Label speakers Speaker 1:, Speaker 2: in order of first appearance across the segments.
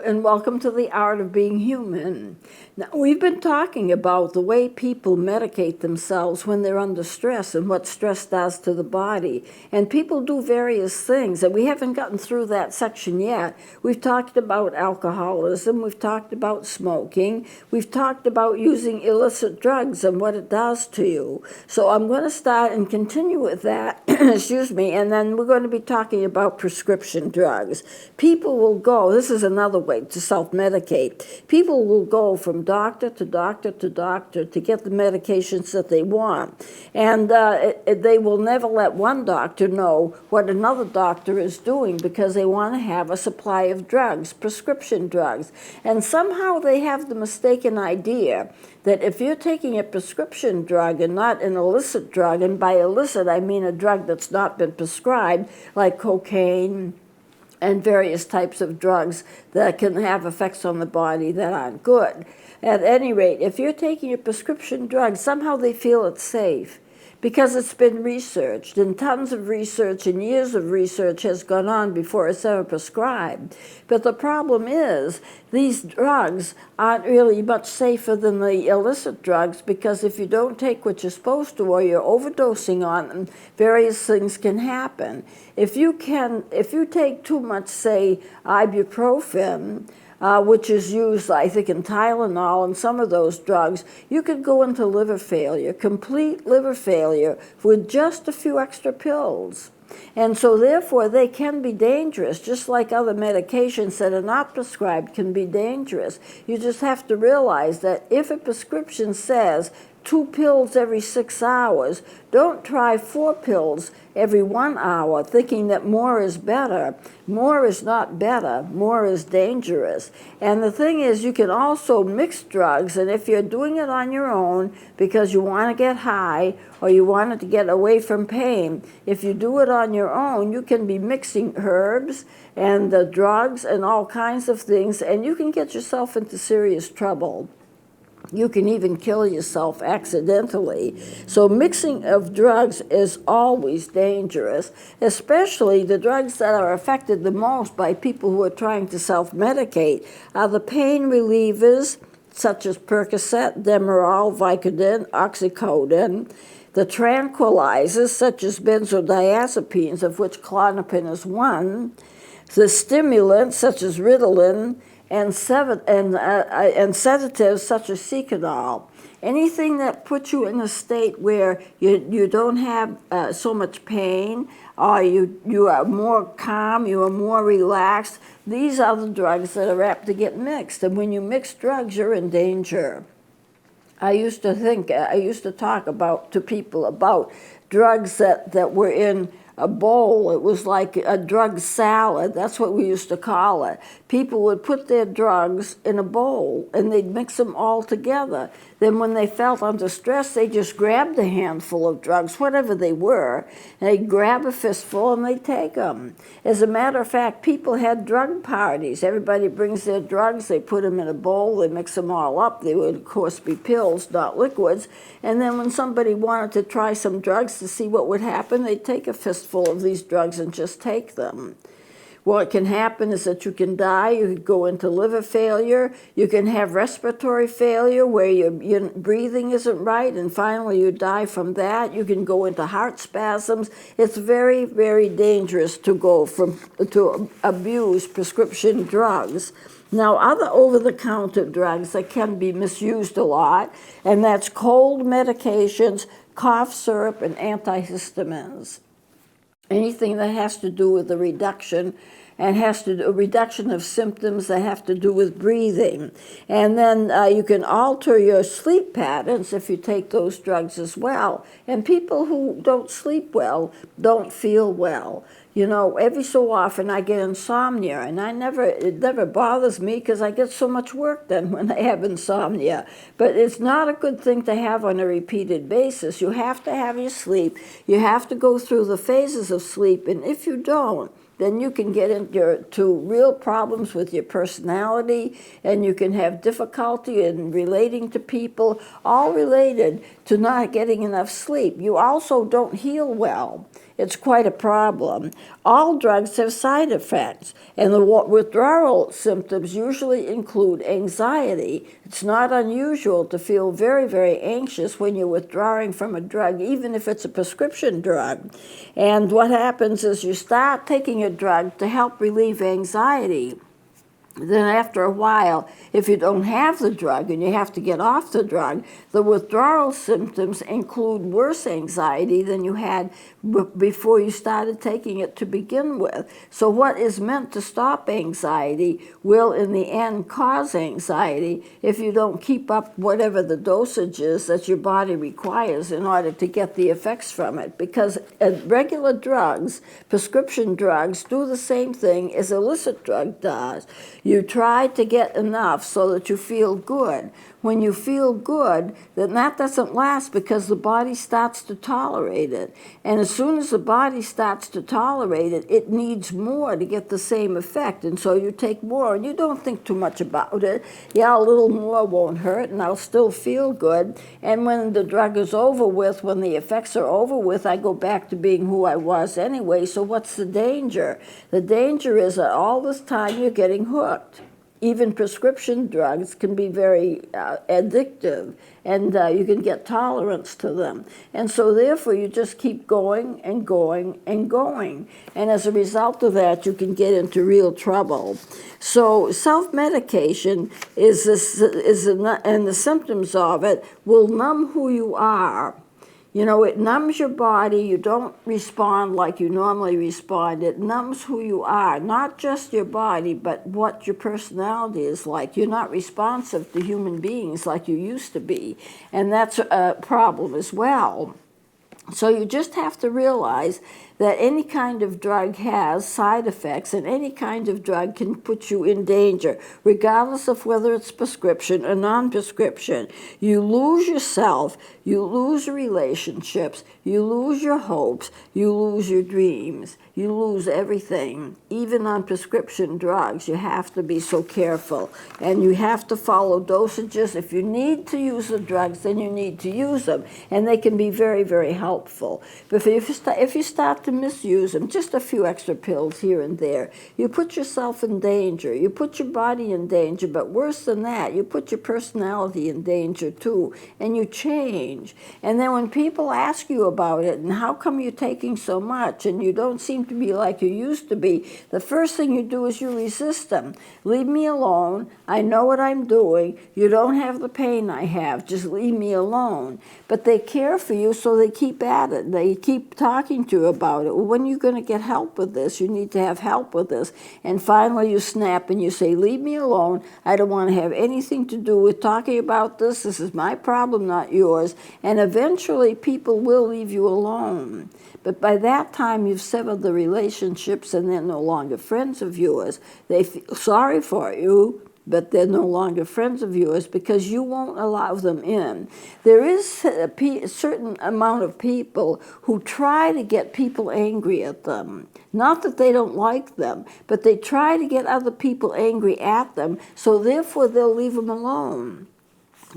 Speaker 1: and welcome to the Art of Being Human. Now, we've been talking about the way people medicate themselves when they're under stress and what stress does to the body. And people do various things, and we haven't gotten through that section yet. We've talked about alcoholism, we've talked about smoking, we've talked about using illicit drugs and what it does to you. So I'm going to start and continue with that, excuse me, and then we're going to be talking about prescription drugs. People will go, this is another way to self-medicate. People will go from doctor to doctor to doctor to get the medications that they want. And they will never let one doctor know what another doctor is doing because they want to have a supply of drugs, prescription drugs. And somehow they have the mistaken idea that if you're taking a prescription drug and not an illicit drug, and by illicit I mean a drug that's not been prescribed, like cocaine, and various types of drugs that can have effects on the body that aren't good. At any rate, if you're taking a prescription drug, somehow they feel it's safe because it's been researched, and tons of research and years of research has gone on before it's ever prescribed. But the problem is these drugs aren't really much safer than the illicit drugs, because if you don't take what you're supposed to or you're overdosing on them, various things can happen. If you take too much, say, ibuprofen, which is used, I think, in Tylenol and some of those drugs, you could go into liver failure, complete liver failure, with just a few extra pills. And so therefore they can be dangerous, just like other medications that are not prescribed can be dangerous. You just have to realize that if a prescription says 2 pills every 6 hours, don't try 4 pills every 1 hour thinking that more is better. More is not better, more is dangerous. And the thing is, you can also mix drugs, and if you're doing it on your own because you want to get high or you want to get away from pain, if you do it on your own, you can be mixing herbs and the drugs and all kinds of things, and you can get yourself into serious trouble. You can even kill yourself accidentally. So mixing of drugs is always dangerous, especially the drugs that are affected the most by people who are trying to self-medicate are the pain relievers, such as Percocet, Demerol, Vicodin, Oxycodone, the tranquilizers, such as benzodiazepines, of which Klonopin is one, the stimulants, such as Ritalin, and sedatives such as Seconal. Anything that puts you in a state where you don't have so much pain, or you are more calm, you are more relaxed, these are the drugs that are apt to get mixed. And when you mix drugs, you're in danger. I used to talk to people about drugs that were in a bowl. It was like a drug salad. That's what we used to call it. People would put their drugs in a bowl and they'd mix them all together. Then when they felt under stress, they just grabbed a handful of drugs, whatever they were, and they'd grab a fistful and they'd take them. As a matter of fact, people had drug parties. Everybody brings their drugs, they put them in a bowl, they mix them all up. They would, of course, be pills, not liquids. And then when somebody wanted to try some drugs to see what would happen, they'd take a fistful of these drugs and just take them. What can happen is that you can die, you could go into liver failure, you can have respiratory failure where your breathing isn't right, and finally you die from that. You can go into heart spasms. It's very, very dangerous to abuse prescription drugs. Now, other over-the-counter drugs that can be misused a lot, and that's cold medications, cough syrup, and antihistamines. Anything that has to do with the reduction of symptoms that have to do with breathing. And then you can alter your sleep patterns if you take those drugs as well. And people who don't sleep well don't feel well. You know, every so often I get insomnia, and it never bothers me because I get so much work done when I have insomnia. But it's not a good thing to have on a repeated basis. You have to have your sleep. You have to go through the phases of sleep, and if you don't, then you can get into real problems with your personality, and you can have difficulty in relating to people, all related to not getting enough sleep. You also don't heal well. it's quite a problem. All drugs have side effects, and the withdrawal symptoms usually include anxiety. It's not unusual to feel very, very anxious when you're withdrawing from a drug, even if it's a prescription drug. And what happens is you start taking a drug to help relieve anxiety. Then after a while, if you don't have the drug and you have to get off the drug, the withdrawal symptoms include worse anxiety than you had before you started taking it to begin with. So what is meant to stop anxiety will in the end cause anxiety if you don't keep up whatever the dosage is that your body requires in order to get the effects from it. Because regular drugs, prescription drugs, do the same thing as illicit drug does. You try to get enough so that you feel good. When you feel good, then that doesn't last because the body starts to tolerate it. And as soon as the body starts to tolerate it, it needs more to get the same effect. And so you take more and you don't think too much about it. Yeah, a little more won't hurt and I'll still feel good. And when the drug is over with, when the effects are over with, I go back to being who I was anyway. So what's the danger? The danger is that all this time you're getting hooked. Even prescription drugs can be very addictive, and you can get tolerance to them. And so therefore you just keep going and going and going. And as a result of that, you can get into real trouble. So self-medication and the symptoms of it will numb who you are. You know, it numbs your body. You don't respond like you normally respond. It numbs who you are, not just your body, but what your personality is like. You're not responsive to human beings like you used to be, and that's a problem as well. So you just have to realize that any kind of drug has side effects, and any kind of drug can put you in danger, regardless of whether it's prescription or non-prescription. You lose yourself, you lose relationships, you lose your hopes, you lose your dreams, you lose everything. Even on prescription drugs, you have to be so careful, and you have to follow dosages. If you need to use the drugs, then you need to use them, and they can be very, very helpful. But if you start to misuse them, just a few extra pills here and there, you put yourself in danger. You put your body in danger, but worse than that, you put your personality in danger too, and you change. And then when people ask you about it, and how come you're taking so much, and you don't seem to be like you used to be, the first thing you do is you resist them. Leave me alone. I know what I'm doing. You don't have the pain I have. Just leave me alone. But they care for you, so they keep at it. They keep talking to you about it. Well, when are you going to get help with this? You need to have help with this. And finally you snap and you say, leave me alone. I don't want to have anything to do with talking about this. This is my problem, not yours. And eventually people will leave you alone. But by that time you've severed the relationships and they're no longer friends of yours. They feel sorry for you, but they're no longer friends of yours because you won't allow them in. There is a certain amount of people who try to get people angry at them. Not that they don't like them, but they try to get other people angry at them, so therefore they'll leave them alone.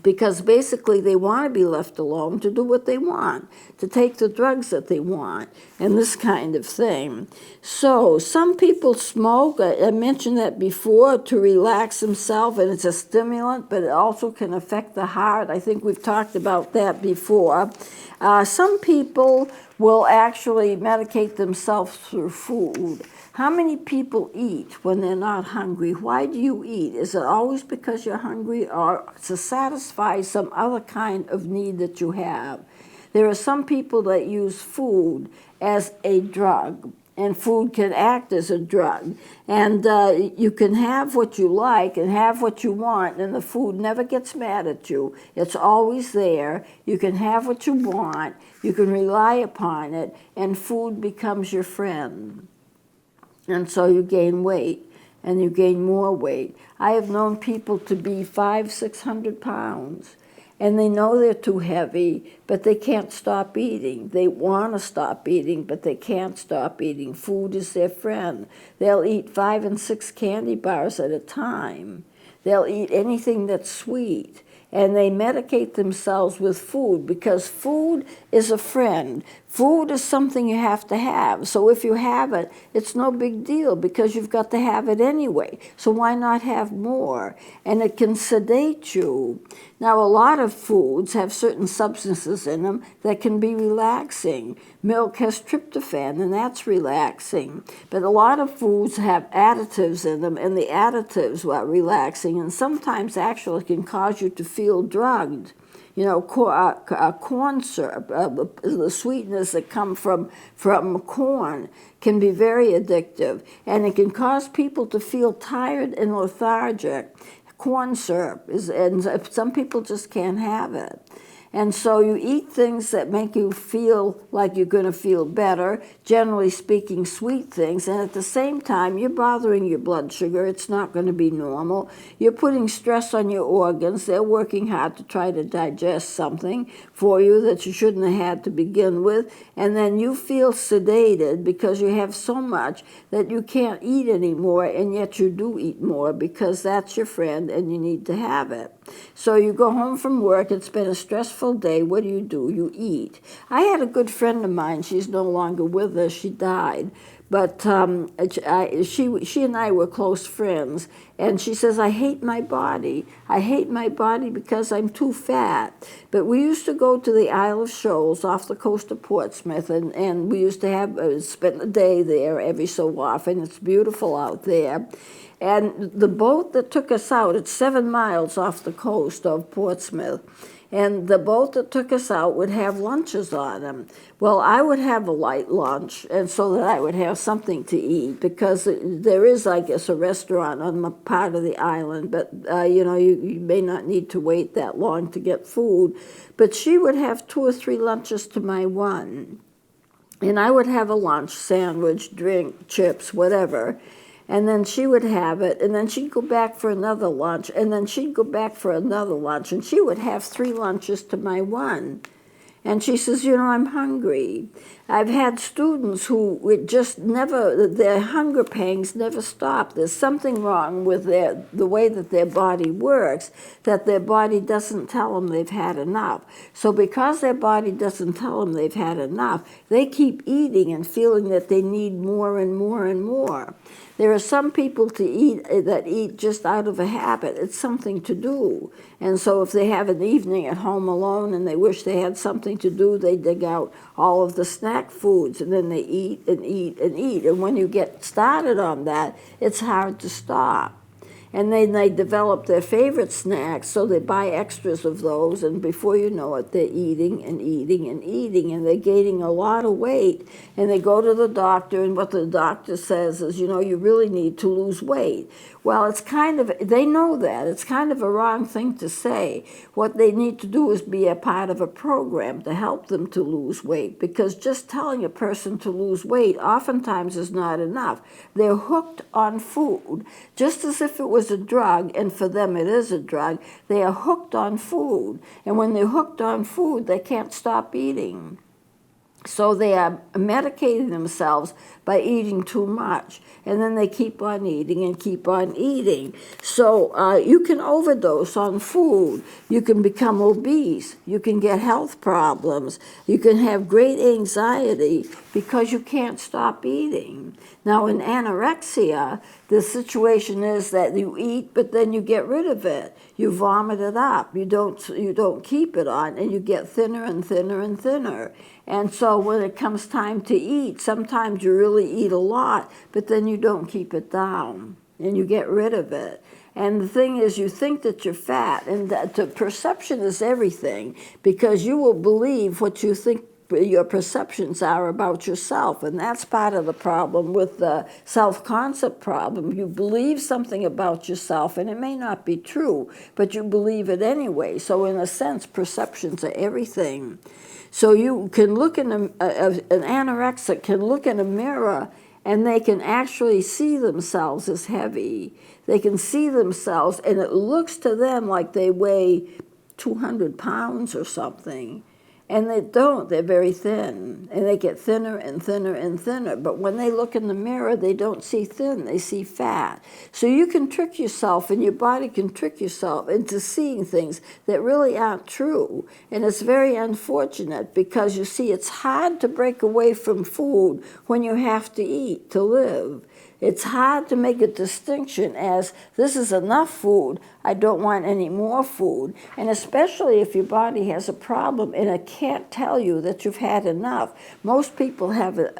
Speaker 1: Because basically they want to be left alone to do what they want, to take the drugs that they want, and this kind of thing. So some people smoke, I mentioned that before, to relax themselves, and it's a stimulant, but it also can affect the heart. I think we've talked about that before. Some people will actually medicate themselves through food. How many people eat when they're not hungry? Why do you eat? Is it always because you're hungry or to satisfy some other kind of need that you have? There are some people that use food as a drug, and food can act as a drug. And you can have what you like and have what you want, and the food never gets mad at you. It's always there. You can have what you want. You can rely upon it, and food becomes your friend. And so you gain weight, and you gain more weight. I have known people to be 500-600 pounds, and they know they're too heavy, but they can't stop eating. They want to stop eating, but they can't stop eating. Food is their friend. They'll eat 5 and 6 candy bars at a time. They'll eat anything that's sweet. and they medicate themselves with food because food is a friend. Food is something you have to have. So if you have it, it's no big deal because you've got to have it anyway. So why not have more? And it can sedate you. Now, a lot of foods have certain substances in them that can be relaxing. Milk has tryptophan, and that's relaxing. But a lot of foods have additives in them, and the additives are relaxing, and sometimes actually can cause you to feel drugged. You know, corn syrup, the sweetness that come from corn can be very addictive, and it can cause people to feel tired and lethargic. Corn syrup and some people just can't have it. And so you eat things that make you feel like you're going to feel better, generally speaking, sweet things, and at the same time, you're bothering your blood sugar. It's not going to be normal. You're putting stress on your organs. They're working hard to try to digest something for you that you shouldn't have had to begin with, and then you feel sedated because you have so much that you can't eat anymore, and yet you do eat more because that's your friend and you need to have it. So you go home from work, it's been a stressful day, what do? You eat. I had a good friend of mine, she's no longer with us, she died, but she and I were close friends, and she says, I hate my body. I hate my body because I'm too fat. But we used to go to the Isle of Shoals off the coast of Portsmouth, and we used to have spend a day there every so often. It's beautiful out there. And the boat that took us out, it's 7 miles off the coast of Portsmouth, and the boat that took us out would have lunches on them. Well, I would have a light lunch, and so that I would have something to eat, because there is, I guess, a restaurant on the part of the island, but you may not need to wait that long to get food. But she would have 2 or 3 lunches to my one, and I would have a lunch, sandwich, drink, chips, whatever. And then she would have it, and then she'd go back for another lunch, and then she'd go back for another lunch, and she would have 3 lunches to my one. And she says, I'm hungry. I've had students who would just never, their hunger pangs never stop. There's something wrong with the way that their body works, that their body doesn't tell them they've had enough. So because their body doesn't tell them they've had enough, they keep eating and feeling that they need more and more and more. There are some people that eat just out of a habit. It's something to do. And so if they have an evening at home alone and they wish they had something to do, they dig out all of the snack foods, and then they eat and eat and eat. And when you get started on that, it's hard to stop. And then they develop their favorite snacks, so they buy extras of those, and before you know it, they're eating and eating and eating, and they're gaining a lot of weight. And they go to the doctor, and what the doctor says is, you really need to lose weight. Well, it's they know that. It's kind of a wrong thing to say. What they need to do is be a part of a program to help them to lose weight, because just telling a person to lose weight oftentimes is not enough. They're hooked on food, just as if it was a drug, and for them it is a drug. They are hooked on food, and when they're hooked on food, they can't stop eating. So they are medicating themselves by eating too much, and then they keep on eating and keep on eating. So you can overdose on food. You can become obese. You can get health problems. You can have great anxiety because you can't stop eating. Now, in anorexia, the situation is that you eat, but then you get rid of it. You vomit it up. You don't keep it on, and you get thinner and thinner and thinner. And so when it comes time to eat, sometimes you really eat a lot, but then you don't keep it down, and you get rid of it. And the thing is, you think that you're fat, and that the perception is everything, because you will believe what you think your perceptions are about yourself, and that's part of the problem with the self-concept problem. You believe something about yourself, and it may not be true, but you believe it anyway. So in a sense, perceptions are everything. So you can look in an anorexic can look in a mirror, and they can actually see themselves as heavy. They can see themselves, and it looks to them like they weigh 200 pounds or something. And they don't. They're very thin. And they get thinner and thinner and thinner. But when they look in the mirror, they don't see thin. They see fat. So you can trick yourself, and your body can trick yourself into seeing things that really aren't true. And it's very unfortunate because, you see, it's hard to break away from food when you have to eat to live. It's hard to make a distinction as this is enough food, I don't want any more food. And especially if your body has a problem and it can't tell you that you've had enough. Most people have an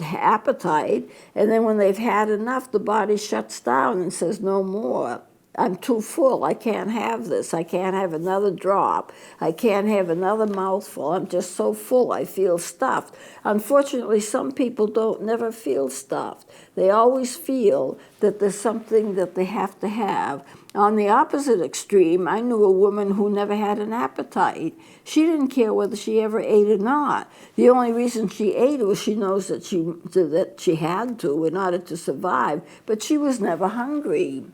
Speaker 1: appetite, and then when they've had enough, the body shuts down and says no more. I'm too full. I can't have this. I can't have another drop. I can't have another mouthful. I'm just so full. I feel stuffed. Unfortunately, some people never feel stuffed. They always feel that there's something that they have to have. On the opposite extreme, I knew a woman who never had an appetite. She didn't care whether she ever ate or not. The only reason she ate was she knows that she had to in order to survive, but she was never hungry.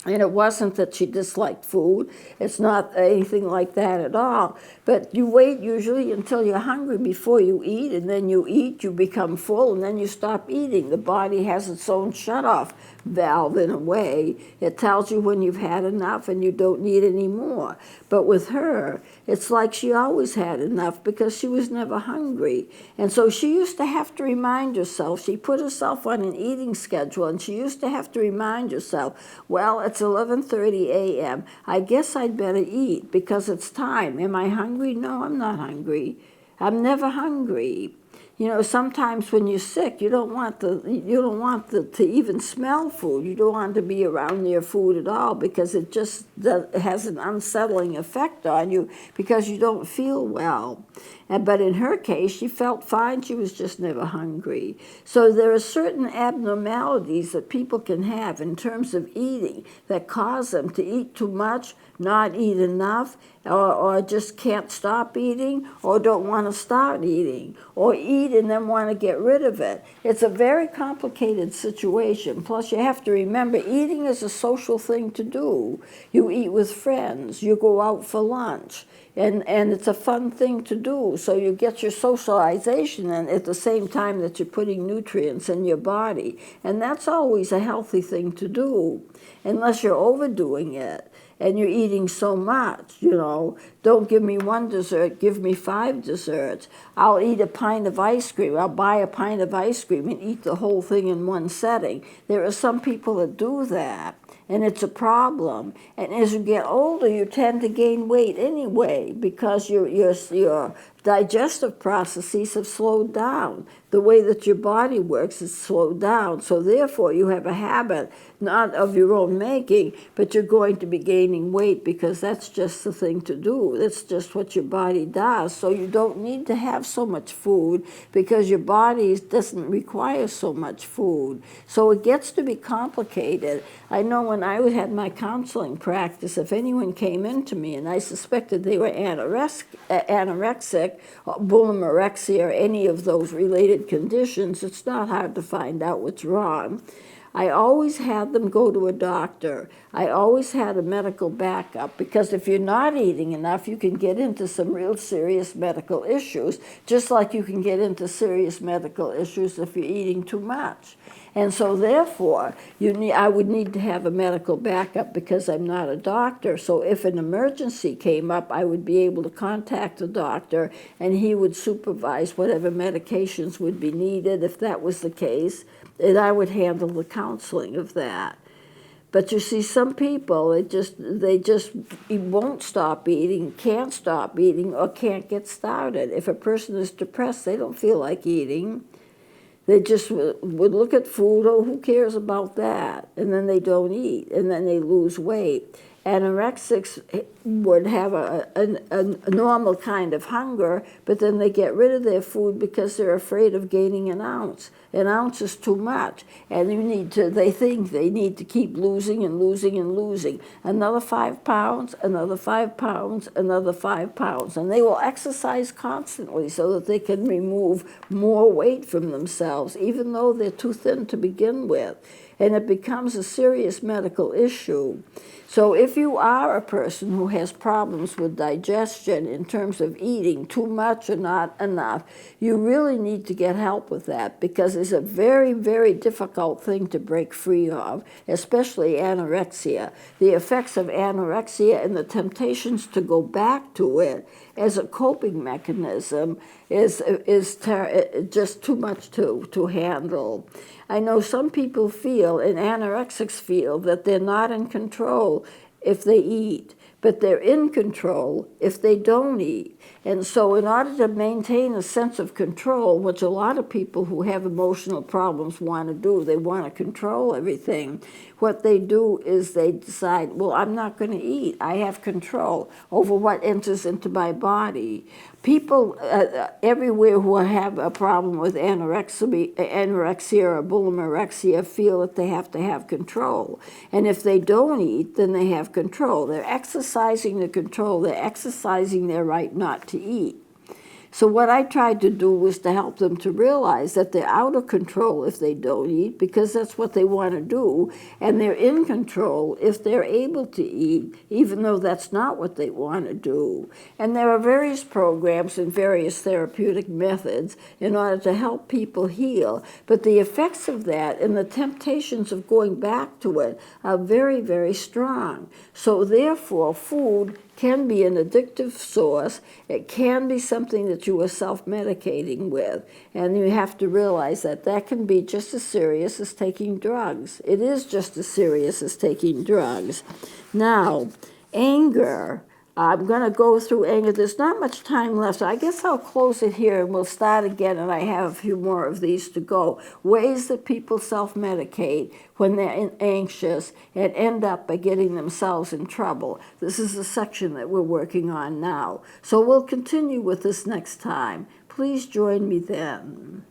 Speaker 1: And it wasn't that she disliked food. It's not anything like that at all. But you wait usually until you're hungry before you eat, and then you eat, you become full, and then you stop eating. The body has its own shut-off valve in a way. It tells you when you've had enough and you don't need any more. But with her, it's like she always had enough because she was never hungry. And so she used to have to remind herself. She put herself on an eating schedule, and she used to have to remind herself, well, it's 11:30 a.m. I guess I'd better eat because it's time. Am I hungry? No, I'm not hungry. I'm never hungry. You know, sometimes when you're sick, you don't want to even smell food. You don't want to be around near food at all because it just has an unsettling effect on you because you don't feel well. But in her case, she felt fine. She was just never hungry. So there are certain abnormalities that people can have in terms of eating that cause them to eat too much, not eat enough, or just can't stop eating, or don't want to start eating, or eat and then want to get rid of it. It's a very complicated situation. Plus, you have to remember, eating is a social thing to do. You eat with friends. You go out for lunch. And it's a fun thing to do. So you get your socialization in at the same time that you're putting nutrients in your body. And that's always a healthy thing to do, unless you're overdoing it. And you're eating so much, you know. Don't give me one dessert, give me 5 desserts. I'll eat a pint of ice cream. I'll buy a pint of ice cream and eat the whole thing in one setting. There are some people that do that, and it's a problem. And as you get older, you tend to gain weight anyway because your digestive processes have slowed down. The way that your body works is slowed down. So therefore, you have a habit, not of your own making, but you're going to be gaining weight because that's just the thing to do. That's just what your body does. So you don't need to have so much food because your body doesn't require so much food. So it gets to be complicated. I know when I had my counseling practice, if anyone came into me and I suspected they were anorexic, or bulimorexia, or any of those related conditions, it's not hard to find out what's wrong. I always had them go to a doctor. I always had a medical backup because if you're not eating enough, you can get into some real serious medical issues, just like you can get into serious medical issues if you're eating too much. And so therefore, I would need to have a medical backup because I'm not a doctor. So if an emergency came up, I would be able to contact the doctor and he would supervise whatever medications would be needed if that was the case, and I would handle the counseling of that. But you see, some people, they just won't stop eating, can't stop eating, or can't get started. If a person is depressed, they don't feel like eating. They just would look at food, oh, who cares about that? And then they don't eat, and then they lose weight. Anorexics would have a normal kind of hunger, but then they get rid of their food because they're afraid of gaining an ounce. An ounce is too much, and they think they need to keep losing and losing and losing. Another 5 pounds, another 5 pounds, another 5 pounds. And they will exercise constantly so that they can remove more weight from themselves, even though they're too thin to begin with. and it becomes a serious medical issue. So if you are a person who has problems with digestion in terms of eating too much or not enough, you really need to get help with that, because it's a very, very difficult thing to break free of, especially anorexia. The effects of anorexia and the temptations to go back to it as a coping mechanism is just too much to handle. I know some people feel, and anorexics feel, that they're not in control if they eat, but they're in control if they don't eat. And so in order to maintain a sense of control, which a lot of people who have emotional problems want to do, they want to control everything, what they do is they decide, well, I'm not going to eat. I have control over what enters into my body. People everywhere who have a problem with anorexia or bulimorexia feel that they have to have control. And if they don't eat, then they have control. They're exercising the control. They're exercising their right not to eat. So what I tried to do was to help them to realize that they're out of control if they don't eat, because that's what they want to do, and they're in control if they're able to eat, even though that's not what they want to do. And there are various programs and various therapeutic methods in order to help people heal, but the effects of that and the temptations of going back to it are very, very strong. So therefore, food can be an addictive source. It can be something that you are self-medicating with, and you have to realize that that can be just as serious as taking drugs. It is just as serious as taking drugs. Now, anger. I'm going to go through anger. There's not much time left, so I guess I'll close it here and we'll start again, and I have a few more of these to go. Ways that people self-medicate when they're anxious and end up by getting themselves in trouble. This is the section that we're working on now. So we'll continue with this next time. Please join me then.